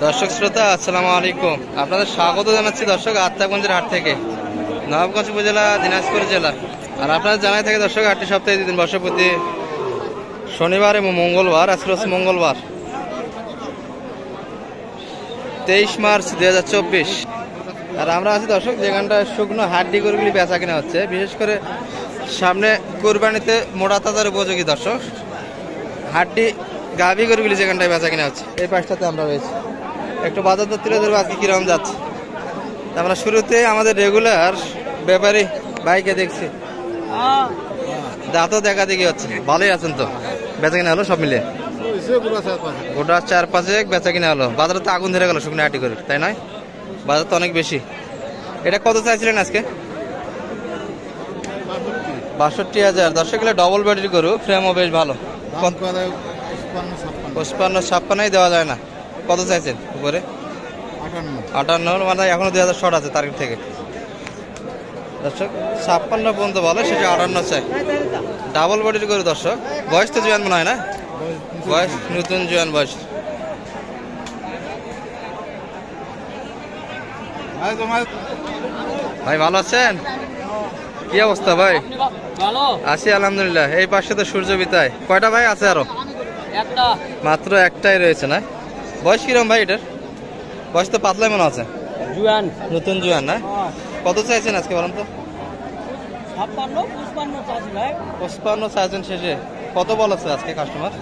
দর্শক শ্রোতা আসসালামু আলাইকুম, আপনাদের স্বাগত জানাচ্ছি দর্শক আত্মাগঞ্জের হাট থেকে, নবাবগঞ্জ উপজেলা, দিনাজপুর জেলা। আর আপনারা জানাই থাকে দর্শক হাটটি সপ্তাহে 2 দিন বর্ষ প্রতি শনিবার এবং মঙ্গলবার। আজকে হচ্ছে মঙ্গলবার 23 মার্চ 2024। আর আমরা আছি দর্শক যেখানটা শুকনো হাড্ডি গরুগুলি বেচা কিনা হচ্ছে, বিশেষ করে সামনে কোরবানিতে মোটা তাজার উপযোগী দর্শক হাড্ডি গাভী গরুগুলি যেখানটায় বেচা কিনা হচ্ছে। এই পাশটাতে আমরা রয়েছি, একটু বাজার দর তুলে ধরবো আজকে কিরকম যাচ্ছে। আমরা শুরুতে আমাদের রেগুলার ব্যাপারী ভাইকে দেখছি, দাঁতও দেখা দেখি হচ্ছে, ভালোই আছেন তো? বেচা কিনা হলো সব মিলিয়ে গোটা 4-5 বেচা কিনা হলো। বাজারে তো আগুন ধরে গেল শুকনো হাড্ডি গরুর, তাই নয়? বাজার তো অনেক বেশি। এটা কত চাইছিলেন আজকে? 62,000। দর্শক গেলে ডবল বডির গরু, ফ্রেমও বেশ ভালো। 55-56 দেওয়া যায় না। কত চাইছেন উপরে? 58, মানে এখনো 2000 শর্ট আছে টার্গেট থেকে। দর্শক 56 পর্যন্ত বলে, সেটা 58 চাই। ডাবল বডির গরু দর্শক, বয়স তো জোয়ান মনে হয় না? বয়স নতুন জোয়ান বয়স। ভাই ভালো আছেন? কি অবস্থা ভাই? আছি আলহামদুলিল্লাহ। এই পাশে তো সূর্য বিতায়। কয়টা ভাই আছে আরো? মাত্র একটাই রয়েছে না? বয়স কিরম ভাই এটার? বয়স তো পাতলাই মনে আছে, জুয়ান, নতুন জুয়ান না? কত চাইছেন আজকে বলেন তো? 55 চাইছেন শেষে। কত বলেছে আজকে কাস্টমার?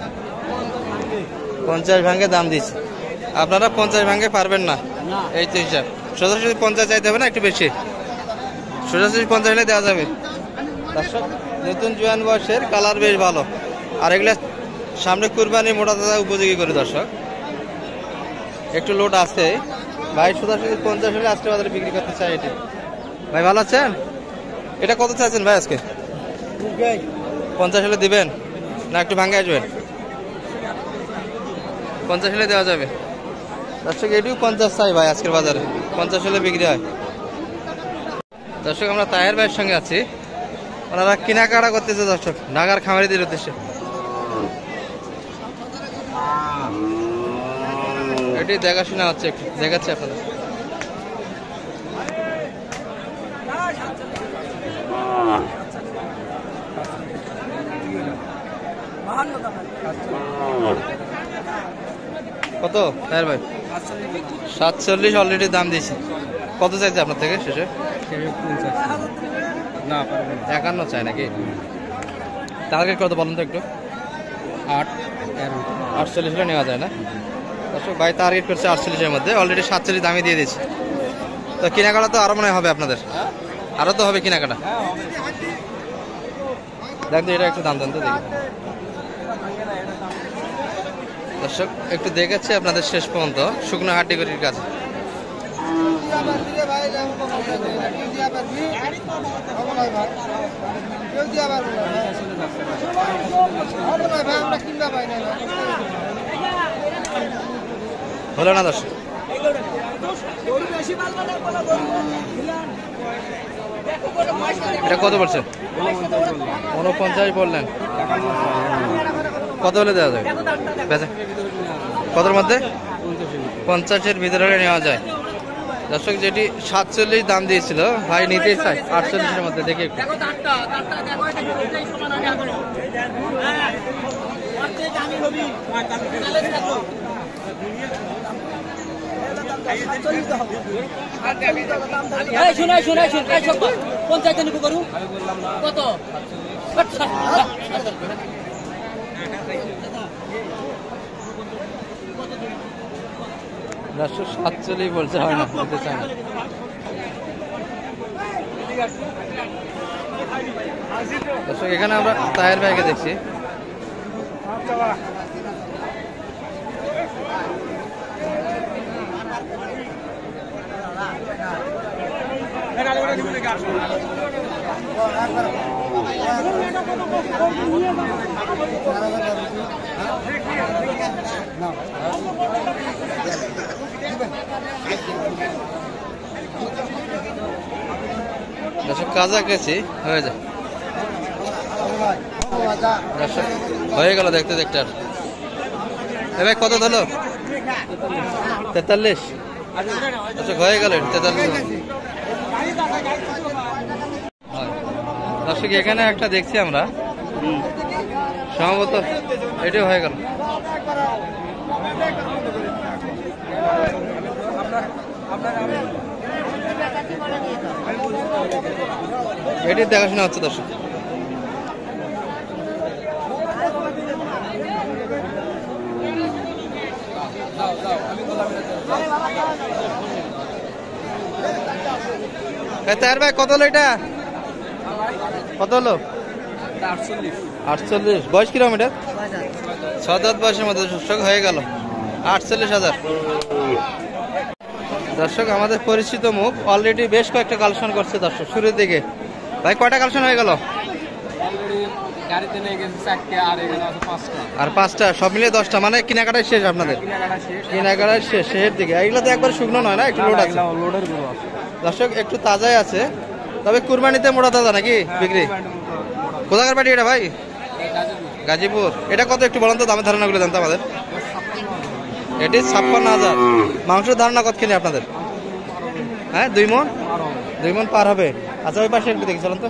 50 ভাঙে দাম দিচ্ছে। আপনারা 50 ভাঙে পারবেন না, এই তো হিসাব। সোজাসুজি 50 চাইতে হবে না, একটু বেশি? সোজাসুজি 50 হলে দেওয়া যাবে। দর্শক নতুন জোয়ান বয়সের, কালার বেশ ভালো। আর এগুলা সামনে কুরবানি মোটা তাজা উপযোগী করে দর্শক, একটু লোড আছে। ভাই সোজাসুজি 50 হলে আজকে বাজারে বিক্রি করতে চাই। এটি ভাই ভালো আছেন? এটা কত চাইছেন ভাই আজকে? 50 হলে দিবেন না একটু ভাঙে আসবেন? 50 হলে দেওয়া যাবে। দর্শক এটিও 50 চাই ভাই আজকের বাজারে, 50 হলে বিক্রি হয়। দর্শক আমরা তাহের ভাইয়ের সঙ্গে আছি, ওনারা কেনাকাটা করতেছে দর্শক ঢাকার খামারিদের উদ্দেশ্যে। এটি দেখাশোনা হচ্ছে, একটু দেখাচ্ছি আপনাদের। কত তাহের ভাই? 47 অলরেডি দাম দিয়েছি। কত চাইছে আপনার থেকে শেষে? 51 চাই নাকি? টার্গেট কত বলুন তো একটু? 48 হলে নেওয়া যায় না? দর্শক ভাই টার্গেট করছে 48-এর মধ্যে, অলরেডি 47 দামে দিয়ে দিচ্ছে। তো কেনাকাটা তো আরো মনে হবে আপনাদের, আরো তো হবে কেনাকাটা। দেখুন এটা একটু দাম দেন তো দেখি। দর্শক একটু দেখাচ্ছি আপনাদের শেষ পর্যন্ত শুকনো হাড্ডি গরুর কাছে। হলো না দর্শক? এটা কত বলছেন? 49 বললেন। কত হলে দেওয়া যায়? কতর মধ্যে? 50-এর ভিতরে নেওয়া যায়। দর্শক যেটি 47 দাম দিয়েছিল ভাই নিতেই চাই 48-এর মধ্যে। দেখি একটু। দর্শক 47 বলছে, হয় না, দিতে চায় না। দর্শক এখানে আমরা তাহের ভাইকে দেখছি। দর্শক কাছাকাছি হয়ে যায়, দর্শক হয়ে গেল দেখতে দেখতে। আর এবার কত ধরলো? 43। আচ্ছা হয়ে গেল 43। দর্শক এখানে একটা দেখছি আমরা, সম্ভবত এটাও হয়ে গেল। এটি দেখাশোনা হচ্ছে দর্শক। তার ভাই কত হলো এটা? কত হলো? 48। বয়স কিরকম এটা? 6 বয়সের মধ্যে দর্শক হয়ে গেল 48,000। দর্শক আমাদের পরিচিত মুখ অলরেডি বেশ কয়েকটা কালেকশন করছে দর্শক শুরুর দিকে। ভাই কয়টা কালেকশন হয়ে গেল? আর 5টা, সব মিলিয়ে 10টা, মানে কেনাকাটাই শেষ আপনাদের? কেনাকাটাই শেষ, শেষের দিকে। এইগুলো তো একবার শুকনো নয় না, একটু লোড আছে দর্শক, একটু তাজাই আছে। তবে কুরবানিতে মোটা তাজা নাকি বিক্রি? কোথাকার বাড়ি এটা ভাই? গাজীপুর। এটা কত একটু বলেন তো, দামের ধারণাগুলো জানতো আমাদের। এটি 56,000। মাংসের ধারণা কত কিনে আপনাদের? হ্যাঁ 2 মণ? 2 মণ পার হবে। আচ্ছা ওই পাশে একটু দেখি চলেন তো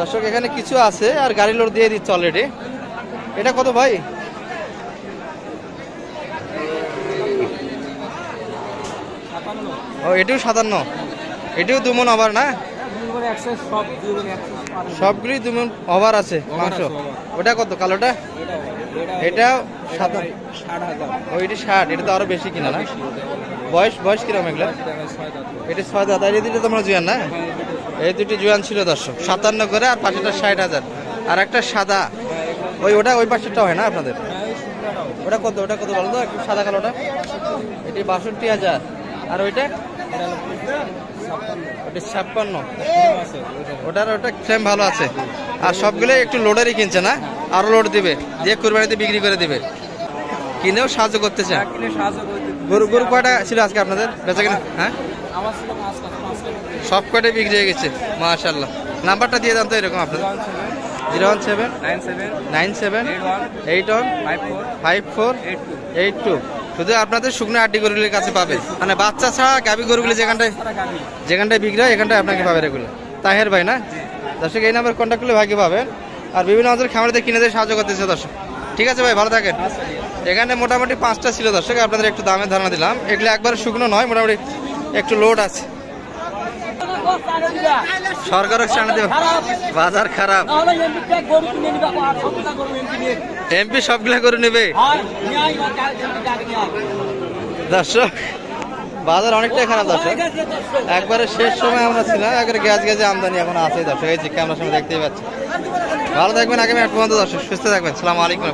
দর্শক। এখানে কিছু আছে আর গাড়ি লোড দিয়ে দিচ্ছে অলরেডি। এটা কত ভাই? ও এটিও 57। এটিও 2 মণ ওভার না? সবগুলি 2 মণ ওভার আছে মাংস। ওটা কত কালোটা? এটা 60,000। ওইটি 60। এটা তো আরো বেশি কিনা না? বয়স কিরকম এগুলা? এটা 6 দাঁত। আর এই দুটো তোমরা জুয়ান না? এই দুটি জুয়ান ছিল দর্শক, 57 করে। আর পাশেটা 60,000। আর একটা সাদা, ওই পাশেরটা হয় না আপনাদের? ওটা কত বলো তো একটু, সাদা কালোটা? এটি 62,000। আর ওইটা? ওটা 56। ওটা ফ্রেম ভালো আছে। আর সবগুলো একটু লোডেরই কিনছে না? আরো লোড দিবে, দিয়ে কুরবানিতে বিক্রি করে দিবে। কিনেও সাহায্য করতে চান? গরু কয়টা ছিল আজকে আপনাদের বেচা কিনা? হ্যাঁ সব কয়টাই বিক্রি হয়ে গেছে মাশাআল্লাহ। নাম্বারটা দিয়ে দেন তো এরকম আপনাদের। 01797815482। শুধু আপনাদের শুকনো আড্ডি গরুগুলির কাছে পাবে, মানে বাচ্চা ছাড়া গাভী গরুগুলি যেখানটায় বিক্রি হয় এখানটায় আপনাকে পাবে এগুলো। তাহের ভাই না দর্শক? এই নাম্বার কন্ট্যাক্ট করলে ভাগে পাবেন। আর বিভিন্ন আমাদের খামারিতে কিনে দিয়ে সাহায্য করতেছে দর্শক। ঠিক আছে ভাই, ভালো থাকেন। এখানে মোটামুটি 5টা ছিল দর্শক, আপনাদের একটু দামের ধারণা দিলাম। এগুলো একবার শুকনো নয়, মোটামুটি একটু লোড আছে। সরকারও চান দেবে, বাজার খারাপ। এমপি সবগুলা করে নেবে দর্শক। বাজার অনেকটাই খারাপ দর্শক, একবারে শেষ সময় আমরা ছিলাম, একবারে গ্যাস আমদানি এখন আছে দর্শক। এই যে ক্যামেরার সামনে দেখতেই পাচ্ছি। ভালো থাকবেন আগামী 8 পর্যন্ত দর্শক, সুস্থ থাকবেন। সালাম আলাইকুম।